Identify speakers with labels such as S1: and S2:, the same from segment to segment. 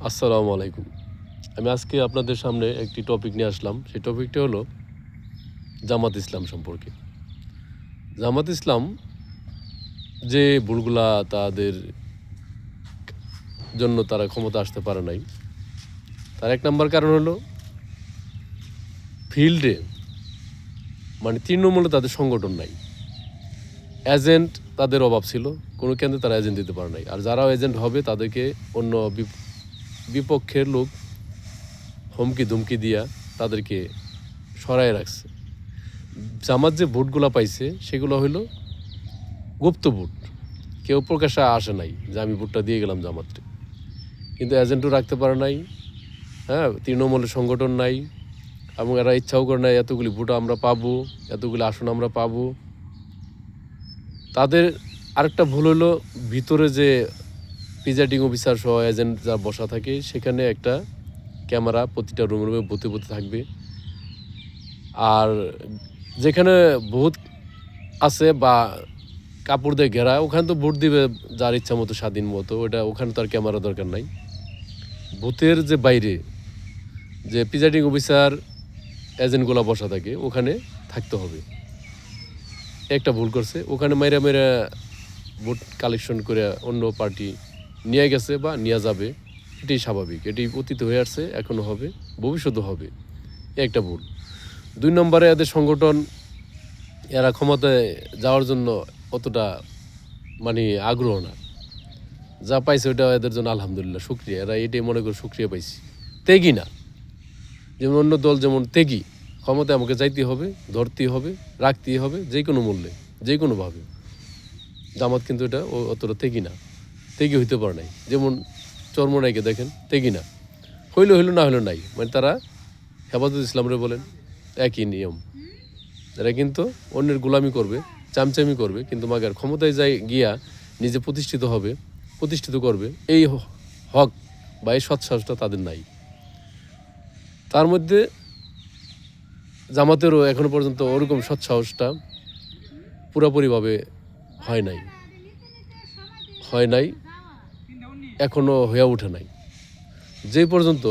S1: আসসালামু আলাইকুম। আমি আজকে আপনাদের সামনে একটি টপিক নিয়ে আসলাম। সেই টপিকটা হলো জামাত ইসলাম সম্পর্কে। জামাত ইসলাম যে ভুলগুলা তাদের জন্য তারা ক্ষমতা আসতে পারে নাই, তার এক নাম্বার কারণ হলো ফিল্ডে মানে তৃণমূলে তাদের সংগঠন নাই। এজেন্ট তাদের অভাব ছিল, কোনো কেন্দ্রে তারা এজেন্ট দিতে পারে নাই। আর যারাও এজেন্ট হবে তাদেরকে অন্য বিপক্ষের লোক হুমকি ধুমকি দিয়া তাদেরকে সরায় রাখছে। জামাত যে ভোটগুলা পাইছে সেগুলো হইলো গুপ্ত ভোট, কেউ প্রকাশ্যে আসে নাই যে আমি ভোটটা দিয়ে গেলাম জামাতকে। কিন্তু এজেন্টও রাখতে পারে নাই, হ্যাঁ, তৃণমূলের সংগঠন নাই, এবং এরা ইচ্ছাও করে নাই এতগুলি ভোট আমরা পাবো, এতগুলি আসন আমরা পাবো। তাদের আরেকটা ভুল হলো ভিতরে যে প্রিজাইডিং অফিসার সহ এজেন্ট যা বসা থাকে সেখানে একটা ক্যামেরা প্রতিটা রুমে রুমে ভূতে ভূতে থাকবে। আর যেখানে ভূত আছে বা কাপড় দিয়ে ঘেরা, ওখানে তো ভোট দিবে যার ইচ্ছা মতো স্বাধীন মতো, ওখানে তো আর ক্যামেরা দরকার নাই। ভূতের যে বাইরে যে প্রিজাইডিং অফিসার এজেন্টগুলো বসা থাকে ওখানে থাকতে হবে। একটা ভুল করছে, ওখানে মাইরা মাইরা ভোট কালেকশন করে অন্য পার্টি নিয়ে গেছে বা নিয়ে যাবে। এটাই স্বাভাবিক, এটি অতীত হয়ে আসছে, এখনও হবে, ভবিষ্যতেও হবে। একটা ভুল। 2 নম্বরে এদের সংগঠন, এরা ক্ষমতায় যাওয়ার জন্য অতটা মানে আগ্রহ না। যা পাইছে ওটা এদের জন্য আলহামদুলিল্লাহ শুক্রিয়া, এরা এটাই মনে করে শুক্রিয়া পাইছি। তেগি না, যেমন অন্য দল যেমন তেগি, ক্ষমতায় আমাকে যাইতে হবে, ধরতেই হবে, রাখতেই হবে, যে কোনো মূল্যে, যে কোনোভাবে। জামাত কিন্তু এটা অতটা তেগি না, তেগি হইতে পারে নাই। যেমন চরমনাইকে দেখেন, তেগি না, হইলো হইলো, না হইলো নাই, মানে তারা হেফাজত ইসলামরে বলেন একই নিয়ম। এরা কিন্তু অন্যের গোলামি করবে, চামচামি করবে, কিন্তু মাগার ক্ষমতায় যায় গিয়া নিজে প্রতিষ্ঠিত হবে, প্রতিষ্ঠিত করবে, এই হক বা এই সৎসাহসটা তাদের নাই। তার মধ্যে জামাতেরও এখনো পর্যন্ত ওরকম সৎসাহসটা পুরোপুরিভাবে হয় নাই, এখনও হয়ে ওঠে নাই। যে পর্যন্ত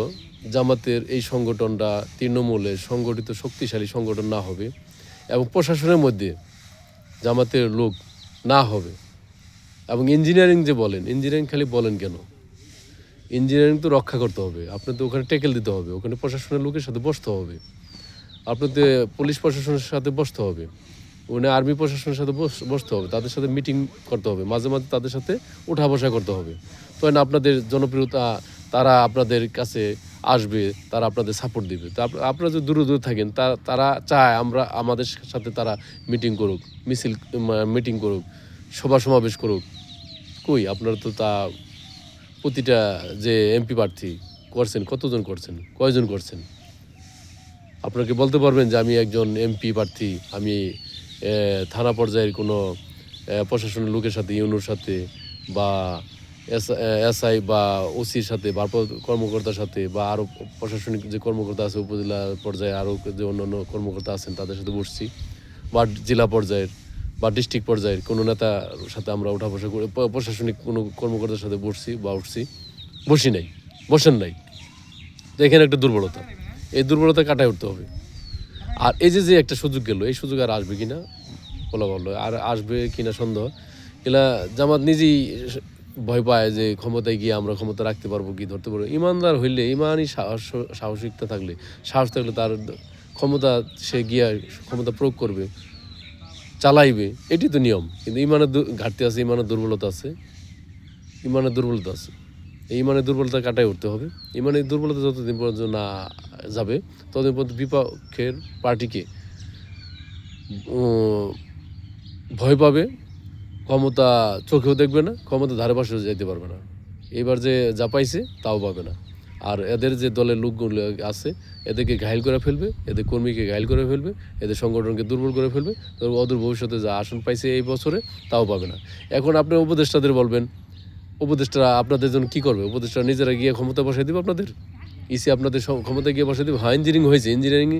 S1: জামাতের এই সংগঠনটা তৃণমূলে সংগঠিত শক্তিশালী সংগঠন না হবে এবং প্রশাসনের মধ্যে জামাতের লোক না হবে, এবং ইঞ্জিনিয়ারিং যে বলেন, ইঞ্জিনিয়ারিং খালি বলেন কেন, ইঞ্জিনিয়ারিং তো রক্ষা করতে হবে, আপনার তো ওখানে ট্যাকেল দিতে হবে, ওখানে প্রশাসনের লোকের সাথে বসতে হবে, আপনার তো পুলিশ প্রশাসনের সাথে বসতে হবে, ওখানে আর্মি প্রশাসনের সাথে বসতে হবে, তাদের সাথে মিটিং করতে হবে, মাঝে মাঝে তাদের সাথে উঠা বসা করতে হবে। তো না আপনাদের জনপ্রিয়তা, তারা আপনাদের কাছে আসবে, তারা আপনাদের সাপোর্ট দিবে। তা আপনারা যদি দূরে দূরে থাকেন, তারা চায় আমাদের সাথে তারা মিটিং করুক, মিটিং করুক, সভা সমাবেশ করুক। কই, আপনারা তো তা প্রতিটা যে এমপি প্রার্থী করছেন, কতজন করছেন, কয়জন করছেন? আপনাকে বলতে পারবেন যে আমি একজন এমপি প্রার্থী, আমি থানা পর্যায়ের কোনো প্রশাসনের লোকের সাথে, ইউনোর সাথে, বা এসআই বা ওসির সাথে, ভারপ্রাপ্ত কর্মকর্তার সাথে, বা আরও প্রশাসনিক যে কর্মকর্তা আছে উপজেলা পর্যায়ে, আরও যে অন্যান্য কর্মকর্তা আছেন তাদের সাথে বসছি, বা জেলা পর্যায়ের বা ডিস্ট্রিক্ট পর্যায়ের কোনো নেতার সাথে আমরা উঠা বসা করে, প্রশাসনিক কোনো কর্মকর্তার সাথে বসছি বা বসি নাই, বসেন নাই। তো এখানে একটা দুর্বলতা, এই দুর্বলতা কাটায় উঠতে হবে। আর এই যে একটা সুযোগ গেল, এই সুযোগ আর আসবে কিনা বলা ভালো, আর আসবে কিনা সন্দেহ। এলা জামাত নিজেই ভয় পায় যে ক্ষমতায় গিয়ে আমরা ক্ষমতা রাখতে পারবো কি, ধরতে পারবো। ইমানদার হইলে, ইমানই সাহসিকতা থাকলে, সাহস থাকলে তার ক্ষমতা, সে গিয়া ক্ষমতা প্রয়োগ করবে, চালাইবে, এটি তো নিয়ম। কিন্তু ইমানের ঘাটতি আছে, ইমানের দুর্বলতা আছে, ইমানের দুর্বলতা আছে। এই ইমানের দুর্বলতা কাটায় উঠতে হবে। ইমানের দুর্বলতা যতদিন পর্যন্ত না যাবে ততদিন পর্যন্ত বিপক্ষের পার্টিকে ভয় পাবে, ক্ষমতা চোখেও দেখবে না, ক্ষমতা ধারে পাশেও যেতে পারবে না। এবার যে যা পাইছে তাও পাবে না। আর এদের যে দলের লোকগুলো আছে এদেরকে ঘায়েল করে ফেলবে, এদের কর্মীকে ঘায়েল করে ফেলবে, এদের সংগঠনকে দুর্বল করে ফেলবে। অদূর ভবিষ্যতে যা আসন পাইছে এই বছরে তাও পাবে না। এখন আপনি উপদেষ্টাদের বলবেন, উপদেষ্টারা আপনাদের জন্য কী করবে? উপদেষ্টারা নিজেরা গিয়ে ক্ষমতা বসাই দেবে আপনাদের, ইসি আপনাদের ক্ষমতা গিয়ে বসাই দেবে। হ্যাঁ, ইঞ্জিনিয়ারিং হয়েছে, ইঞ্জিনিয়ারিং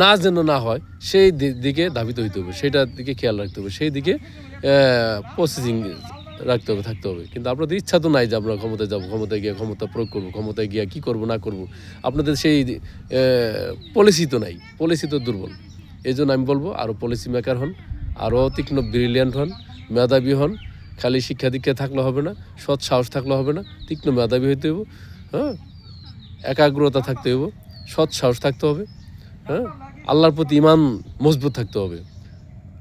S1: না যেন না হয় সেই দিকে ধাবিত হইতে হবে, সেটার দিকে খেয়াল রাখতে হবে, সেই দিকে প্রসেসিং রাখতে হবে, থাকতে হবে। কিন্তু আপনাদের ইচ্ছা তো নাই যে আমরা ক্ষমতায় যাবো, ক্ষমতায় গিয়ে ক্ষমতা প্রয়োগ করবো, ক্ষমতায় গিয়ে কী করবো না করবো। আপনাদের সেই পলিসি তো নাই, পলিসি তো দুর্বল। এই জন্য আমি বলবো আরও পলিসি মেকার হন, আরও তীক্ষ্ণ ব্রিলিয়ান্ট হন, মেধাবী হন। খালি শিক্ষা দীক্ষা থাকলে হবে না, সৎ সাহস থাকলে হবে না, তীক্ষ্ণ মেধাবী হইতে হইব, হ্যাঁ, একাগ্রতা থাকতে হইব, সৎ সাহস থাকতে হবে, হ্যাঁ, আল্লাহর প্রতি ইমান মজবুত থাকতে হবে।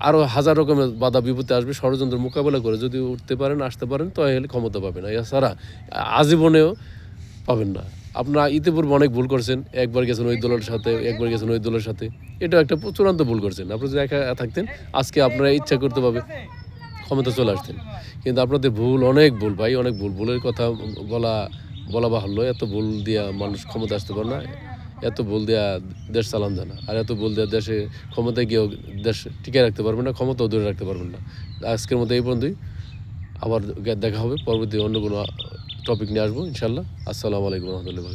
S1: আরও হাজার রকমের বাধা বিপত্তি আসবে, ষড়যন্ত্র মোকাবেলা করে যদি উঠতে পারেন, আসতে পারেন, তাহলে ক্ষমতা পাবেন। এছাড়া আজীবনেও পাবেন না। আপনারা ইতিপূর্বে অনেক ভুল করছেন, একবার গেছেন ওই দলের সাথে, একবার গেছেন ওই দলের সাথে, এটা একটা চূড়ান্ত ভুল করছেন। আপনারা যদি একা থাকতেন, আজকে আপনারা ইচ্ছা করতে পাবে ক্ষমতা চলে আসতেন। কিন্তু আপনাদের ভুল, অনেক ভুল ভাই, অনেক ভুল। ভুলের কথা বলা বাহুল্য। এত ভুল দিয়া মানুষ ক্ষমতা আসতে পারে না, এত ভুল দেওয়া দেশ চালান যায় না, আর এত ভুল দেওয়া দেশে ক্ষমতায় গিয়েও দেশ টিকিয়ে রাখতে পারবেন না, ক্ষমতাও ধরে রাখতে পারবেন না। আজকের মতো এই পর্যন্তই। আবার দেখা হবে পরবর্তী অন্য কোনো টপিক নিয়ে আসবো ইনশাল্লাহ। আসসালামু আলাইকুম রহমতুল্লাহ।